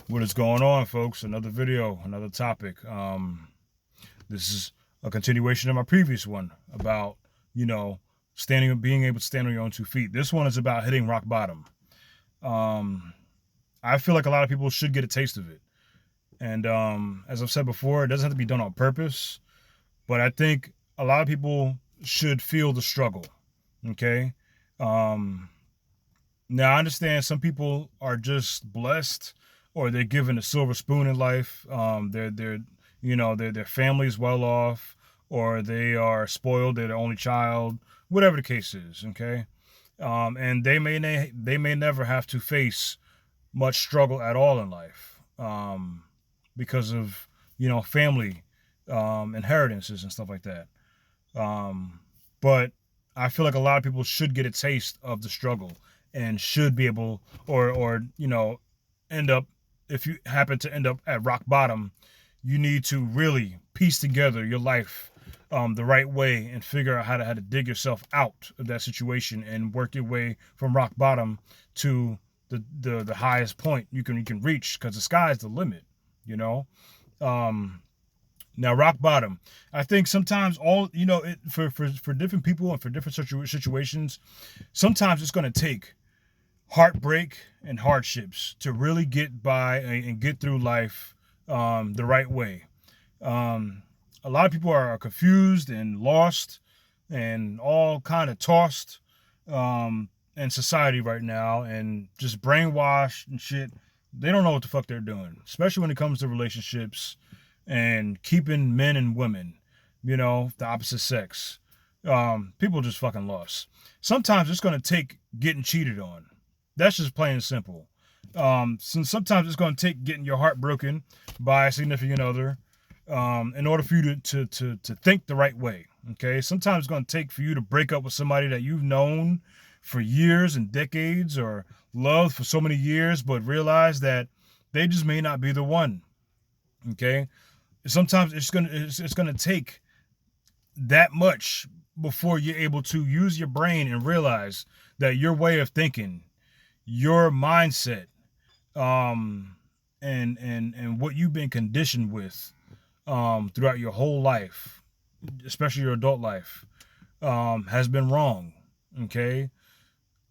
What is going on, folks? Another video, another topic. This is a continuation of my previous one about, you know, being able to stand on your own 2 feet. This one is about hitting rock bottom. Um, I feel like a lot of people should get a taste of it. And as I've said before, it doesn't have to be done on purpose, but I think a lot of people should feel the struggle. Okay. Um, Now I understand some people are just blessed, or they're given a silver spoon in life. Their family's well off, or they are spoiled. They're the only child, whatever the case is. Okay, and they may never have to face much struggle at all in life, because of family inheritances and stuff like that. Um, but I feel like a lot of people should get a taste of the struggle and should be able, or end up, if you happen to end up at rock bottom, you need to really piece together your life the right way and figure out how to dig yourself out of that situation and work your way from rock bottom to the highest point you can reach, because the sky is the limit. You know. Um, Now, rock bottom. I think sometimes for different people and for different situations, sometimes it's going to take heartbreak and hardships to really get by and get through life the right way. Um, a lot of people are confused and lost and all kind of tossed in society right now, and just brainwashed and shit. They don't know what the fuck they're doing, especially when it comes to relationships and keeping men and women, the opposite sex. People just fucking lost. Sometimes it's going to take getting cheated on. That's just plain and simple. Sometimes it's going to take getting your heart broken by a significant other, in order for you to think the right way. Okay. Sometimes it's going to take for you to break up with somebody that you've known for years and decades, or loved for so many years, but realize that they just may not be the one. Okay. Sometimes it's gonna take that much before you're able to use your brain and realize that your way of thinking, your mindset, um, and what you've been conditioned with throughout your whole life, especially your adult life, has been wrong. Okay.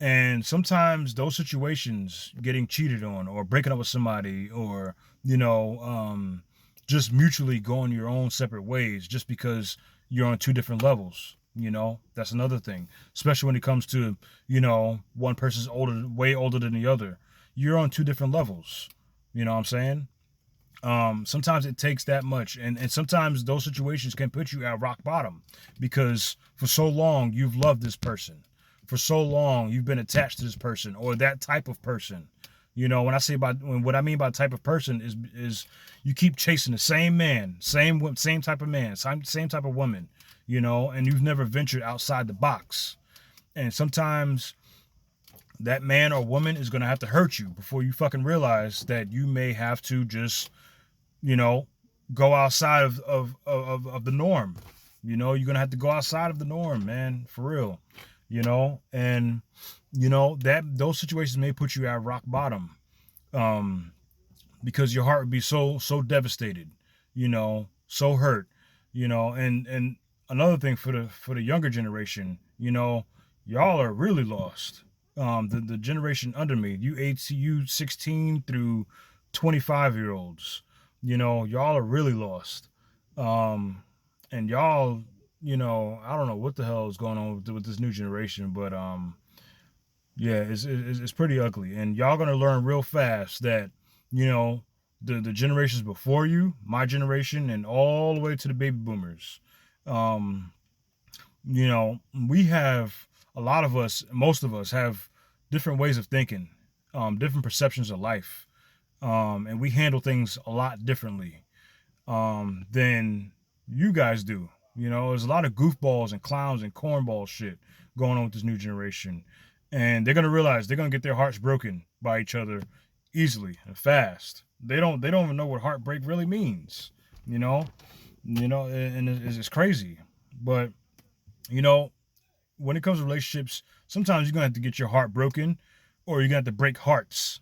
And sometimes those situations, getting cheated on or breaking up with somebody, or, you know, um, just mutually going your own separate ways just because you're on two different levels. That's another thing, especially when it comes to, one person's way older than the other. You're on two different levels. You know what I'm saying? Sometimes it takes that much. And sometimes those situations can put you at rock bottom, because for so long you've loved this person. For so long you've been attached to this person or that type of person. What I mean by type of person is you keep chasing the same man, same type of man, same type of woman, and you've never ventured outside the box. And sometimes that man or woman is gonna have to hurt you before you fucking realize that you may have to just, you know, go outside of the norm. You're gonna have to go outside of the norm, man, for real. And that those situations may put you at rock bottom, um, because your heart would be so devastated, so hurt, and another thing for the younger generation, y'all are really lost. The generation under me, you 16 through 25-year olds, y'all are really lost. Um, and y'all, I don't know what the hell is going on with this new generation, but yeah, it's pretty ugly, and y'all gonna learn real fast that, you know the generations before you, my generation, and all the way to the baby boomers, um, we have, a lot of us, most of us have different ways of thinking, different perceptions of life, and we handle things a lot differently than you guys do. There's a lot of goofballs and clowns and cornball shit going on with this new generation, and they're gonna realize they're gonna get their hearts broken by each other easily and fast. They don't even know what heartbreak really means. You know, and it's crazy. But you know, when it comes to relationships, sometimes you're gonna have to get your heart broken, or you're gonna have to break hearts,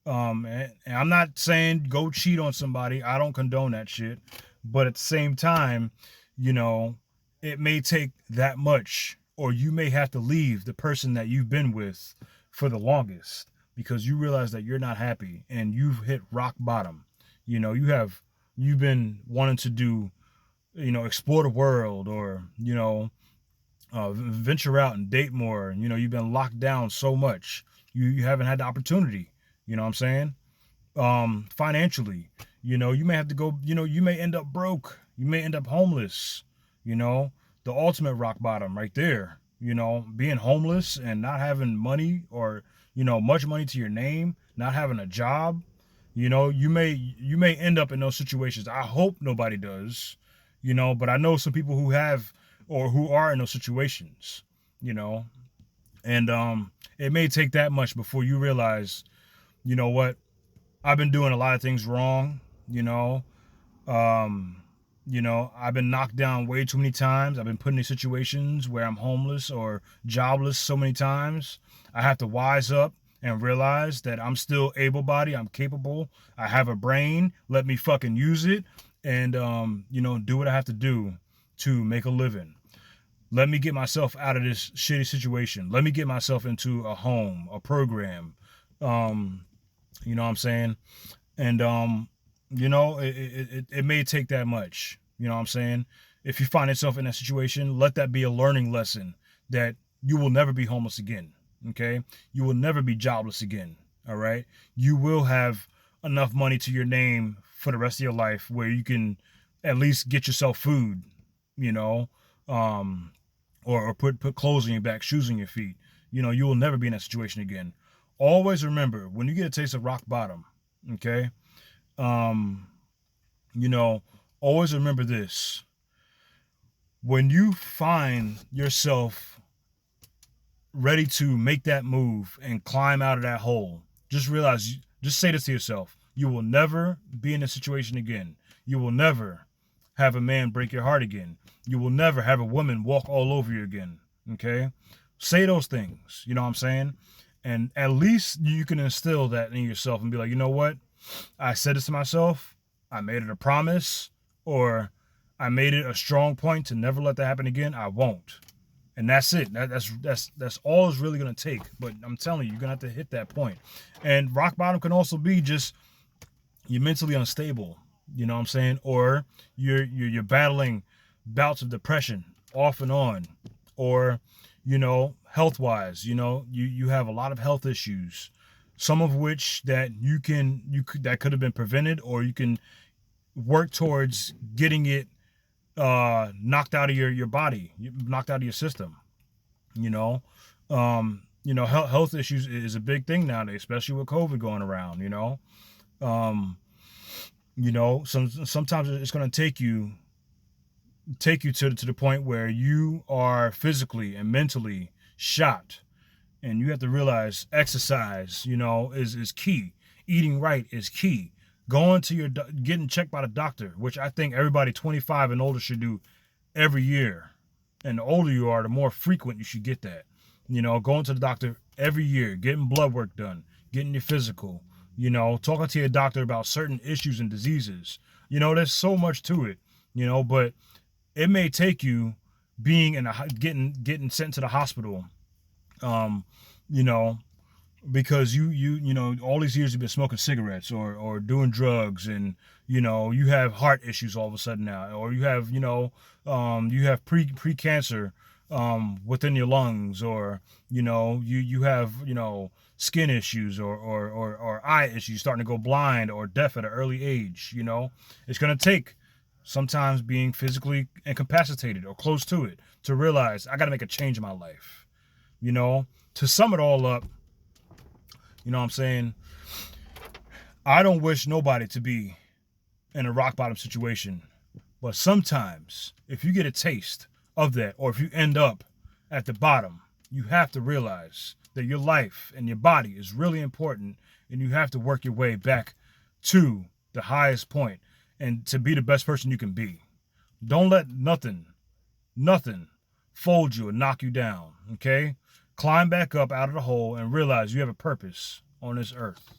And I'm not saying go cheat on somebody. I don't condone that shit. But at the same time, you know, it may take that much, or you may have to leave the person that you've been with for the longest because you realize that you're not happy and you've hit rock bottom. You know, you've been wanting to do, explore the world, or, venture out and date more. You know, you've been locked down so much. You haven't had the opportunity. You know what I'm saying? Financially, you may have to go, you may end up broke. You may end up homeless. The ultimate rock bottom right there. Being homeless and not having money, or, much money to your name, not having a job. You may end up in those situations. I hope nobody does, but I know some people who have, or who are in those situations, you know, and it may take that much before you realize, you know what, I've been doing a lot of things wrong, um, I've been knocked down way too many times. I've been put in these situations where I'm homeless or jobless so many times. I have to wise up and realize that I'm still able-bodied. I'm capable. I have a brain. Let me fucking use it, and do what I have to do to make a living. Let me get myself out of this shitty situation. Let me get myself into a home, a program. You know what I'm saying? And it may take that much. You know what I'm saying? If you find yourself in that situation, let that be a learning lesson that you will never be homeless again. Okay? You will never be jobless again. All right? You will have enough money to your name for the rest of your life where you can at least get yourself food, or put clothes on your back, shoes on your feet. You will never be in that situation again. Always remember, when you get a taste of rock bottom, okay? Always remember this. When you find yourself ready to make that move and climb out of that hole, just say this to yourself. You will never be in a situation again. You will never have a man break your heart again. You will never have a woman walk all over you again. Okay? Say those things. You know what I'm saying? And at least you can instill that in yourself and be like, you know what? I said this to myself. I made it a promise, or I made it a strong point to never let that happen again. I won't. And that's it. That's all it's really going to take. But I'm telling you, you're going to have to hit that point. And rock bottom can also be just you're mentally unstable. You know what I'm saying? Or you're battling bouts of depression off and on, or health wise, you have a lot of health issues, some of which that that could have been prevented, or you can work towards getting it knocked out of your body, knocked out of your system. Health issues is a big thing nowadays, especially with COVID going around. Sometimes it's going to take you to the point where you are physically and mentally shot, and you have to realize exercise, is key. Eating right is key. Getting checked by the doctor, which I think everybody 25 and older should do every year. And the older you are, the more frequent you should get that. Going to the doctor every year, getting blood work done, getting your physical, talking to your doctor about certain issues and diseases. There's so much to it, but it may take you being getting sent to the hospital, because you all these years you've been smoking cigarettes or doing drugs, and you have heart issues all of a sudden now, or you have pre-cancer within your lungs, or you have skin issues, or eye issues, starting to go blind or deaf at an early age. It's going to take sometimes being physically incapacitated or close to it to realize I got to make a change in my life. To sum it all up, you know what I'm saying? I don't wish nobody to be in a rock bottom situation, but sometimes if you get a taste of that, or if you end up at the bottom, you have to realize that your life and your body is really important, and you have to work your way back to the highest point and to be the best person you can be. Don't let nothing fold you and knock you down, okay? Climb back up out of the hole and realize you have a purpose on this earth.